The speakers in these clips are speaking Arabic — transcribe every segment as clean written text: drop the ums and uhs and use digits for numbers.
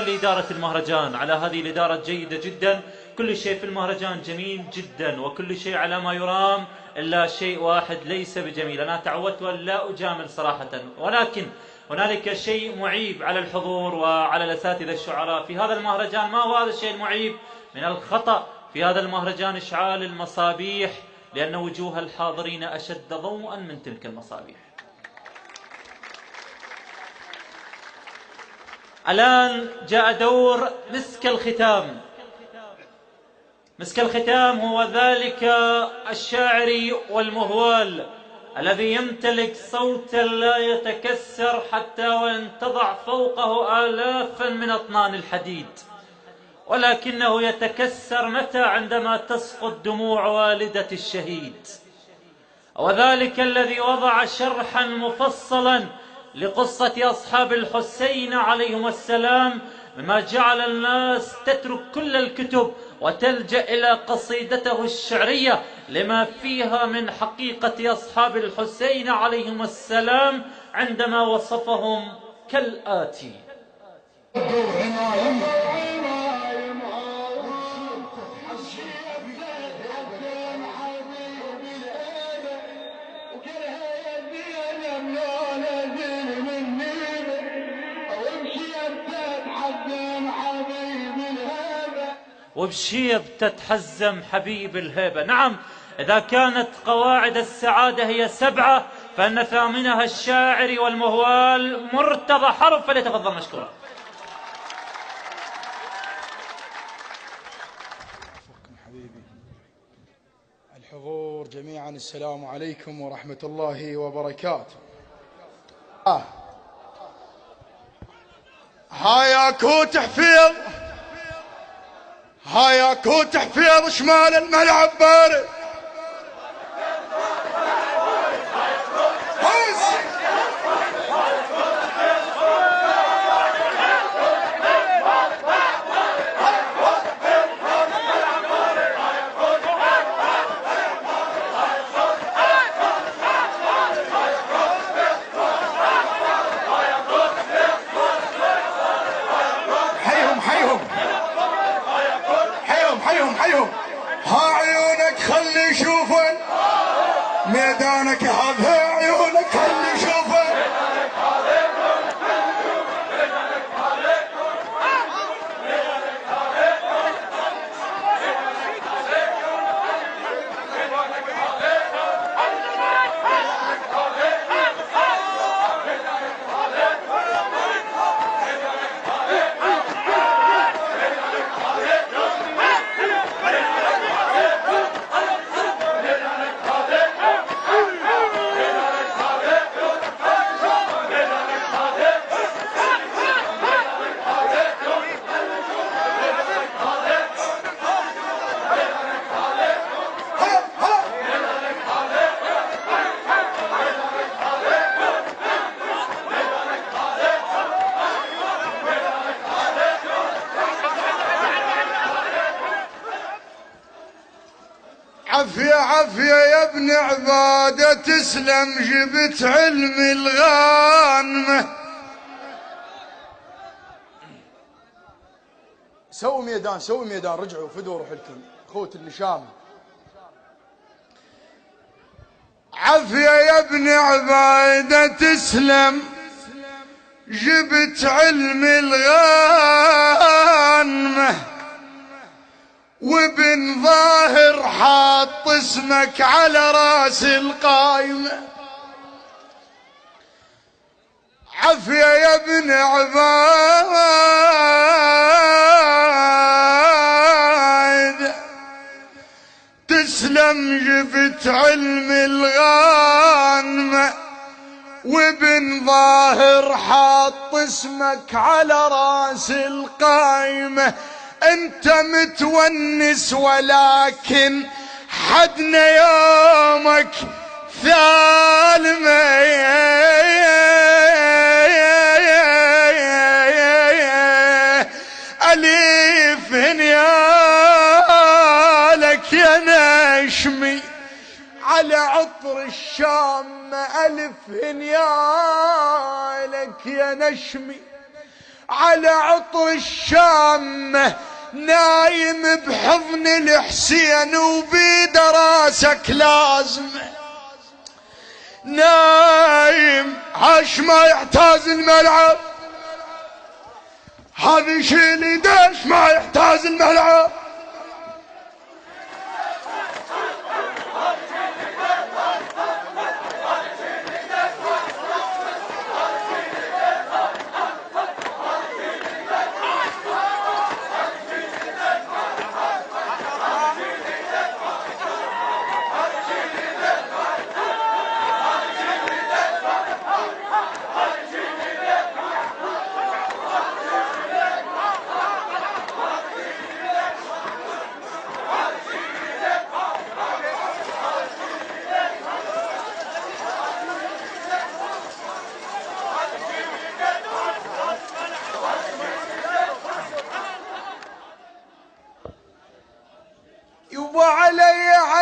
لإدارة المهرجان على هذه الإدارة الجيدة جدا. كل شيء في المهرجان جميل جدا، وكل شيء على ما يرام، إلا شيء واحد ليس بجميل. أنا تعودت أن لا أجامل صراحة، ولكن هنالك شيء معيب على الحضور وعلى الأساتذة الشعراء في هذا المهرجان. ما هو هذا الشيء المعيب؟ من الخطأ في هذا المهرجان إشعال المصابيح، لأن وجوه الحاضرين أشد ضوءا من تلك المصابيح. الآن جاء دور مسك الختام. مسك الختام هو ذلك الشاعر والمهوال الذي يمتلك صوتا لا يتكسر حتى وإن تضع فوقه آلافا من أطنان الحديد، ولكنه يتكسر متى؟ عندما تسقط دموع والدة الشهيد. وذلك الذي وضع شرحا مفصلا لقصة أصحاب الحسين عليهم السلام، مما جعل الناس تترك كل الكتب وتلجأ إلى قصيدته الشعرية لما فيها من حقيقة أصحاب الحسين عليهم السلام عندما وصفهم كالآتي: وبشيب تتحزم حبيب الهيبة. نعم، إذا كانت قواعد السعادة هي 7، فإن ثامنها الشاعر والمهوال مرتضى حرب، فليتفضل مشكورا. حبيبي الحضور جميعا، السلام عليكم ورحمة الله وبركاته. هاياكو تحفيظ، هاياكو تحفيظ، شمال الملعب بارد. ها عيونك خلي يشوفن ميدانك، هذا عيونك خلي يشوفن. عافية عافية يا ابن عبادة، تسلم جبت علم الغانمة. سووا ميدان، سووا ميدان، رجعوا فدوا روح لكم خوت النشامة. عافية يا ابن عبادة، تسلم جبت علم الغانمة، وابن ظاهر حاط اسمك على راس القايمة. عافية يا ابن عباد، تسلم جبت علم الغانمة، وابن ظاهر حاط اسمك على راس القايمة. انت متونس ولكن حدنا يومك ثالمة. أليف هنيالك يا نشمي على عطر الشام، ألف هنيالك يا نشمي على عطر الشامة نايم بحضن الحسين وبيده راسك لازم نايم عاش ما يحتاج الملعب هذا شي اللي داش ما يحتاج الملعب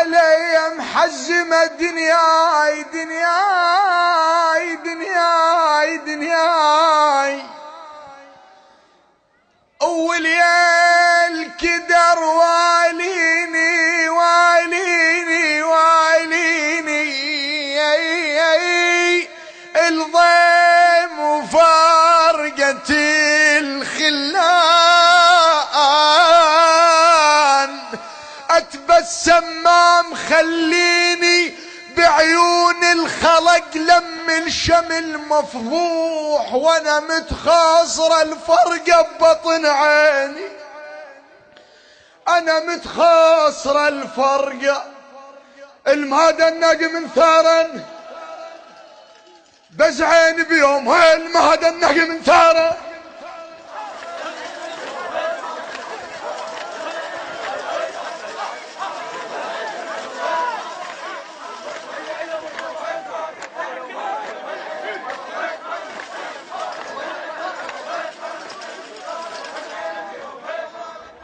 علي محزمة دنياي دنياي دنياي دنياي أوليال كدر واليني واليني واليني الضيم وفارقة الخلان أتبسم ما مخليني بعيون الخلق لم الشمل مفضوح وانا متخاصر الفرقة ببطن عيني انا متخاصر الفرقة المهدى النقي من ثارا بزعين بيوم المهدى النقي من ثارا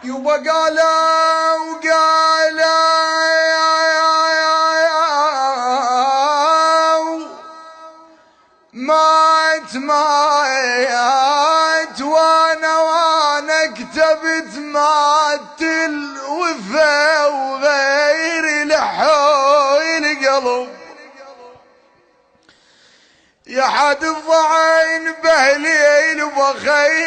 يبا قالوا مات وانا كتبت مات الوفا وغير لحوي القلب يا حد الضعين بهليل وخيت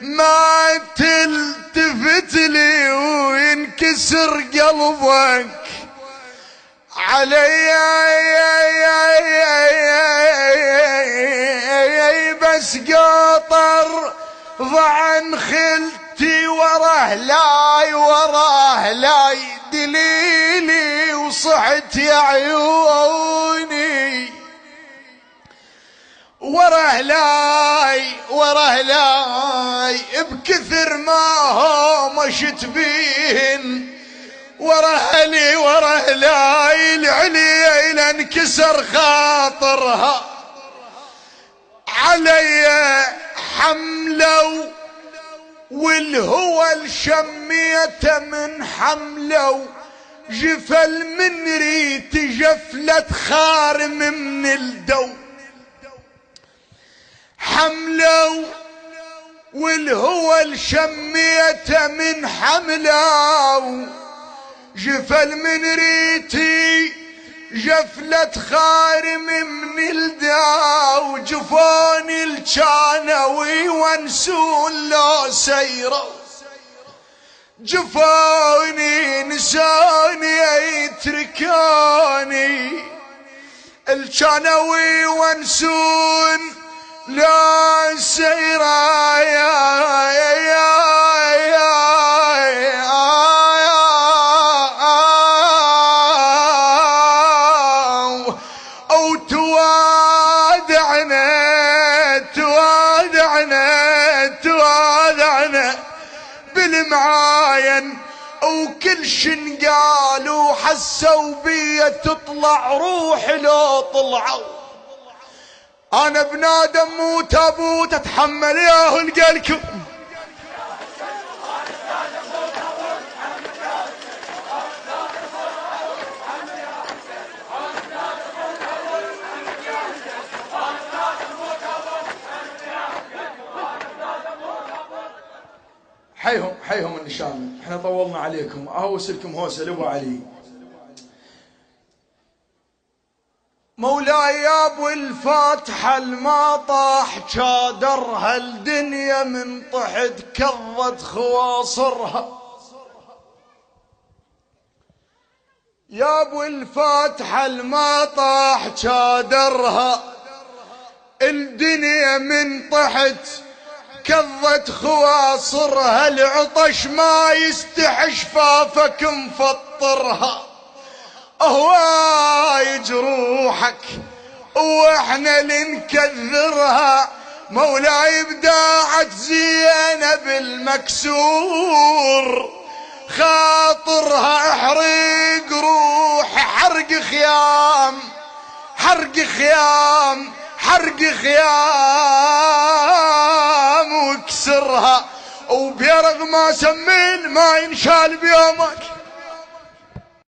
ما تلتفت لي وينكسر قلبك علي بس قطر ضعن خلتي وراه لاي دليلي وصحت يا عيوني وراه لاي بكثر ما هو مشت بيهن وراه لاي العلي لانكسر خاطرها علي حملوا والهوى الشميته من حملوا جفل من ريت جفلة خارم من الدو حملوا والهوى الشميته من حملوا جفل من ريتي جفلة خارم من الداو جفوني الجانوي وانسون لو سيروا جفوني نساني يتركوني الجانوي وانسون لا سيرا او توادعنا بالمعاين وكل شن قالوا حسوا بي تطلع روح لو طلعوا انا بنادم مو تابوت اتحمل ياهو لقلكم حيهم النشامة، احنا طولنا عليكم، اهوس لكم هوسة لابو علي. مولاي يا ابو الفاتحة الما طاح شادرها الدنيا من طحت كضت خواصرها. يا ابو الفاتحة الما طاح شادرها الدنيا من طحت كضت خواصرها. العطش ما يستحي شفافك مفطرها. هواي جروحك واحنا لنكذرها. مولاي بداعت زينب المكسور خاطرها احرق روحي حرق خيام حرق خيام حرق خيام واكسرها. وبيرغ ما سمين ما ينشال بيومك.